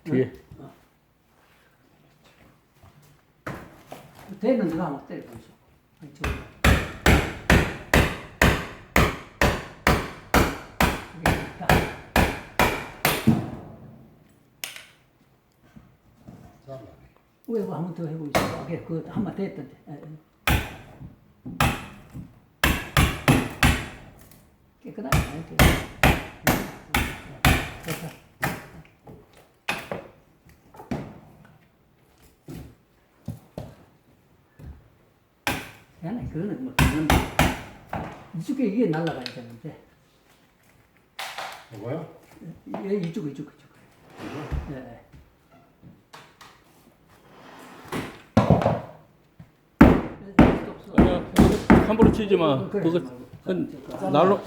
뒤에. 되는 데가 한번 때려보시오. 이쪽으로. 이게 있다. 왜 한 번 더 해보시오. 이게 그 한 번 됐던데. 깨끗하게 안 해도 돼. 됐다. 야네 그거는 뭐 그건 이쪽에 이게 날아가야 되는데. 이거요? 얘 이쪽. 이거? 예. 아니야, 함부로 치지 마. 그래, 그거 말고. 그건 날로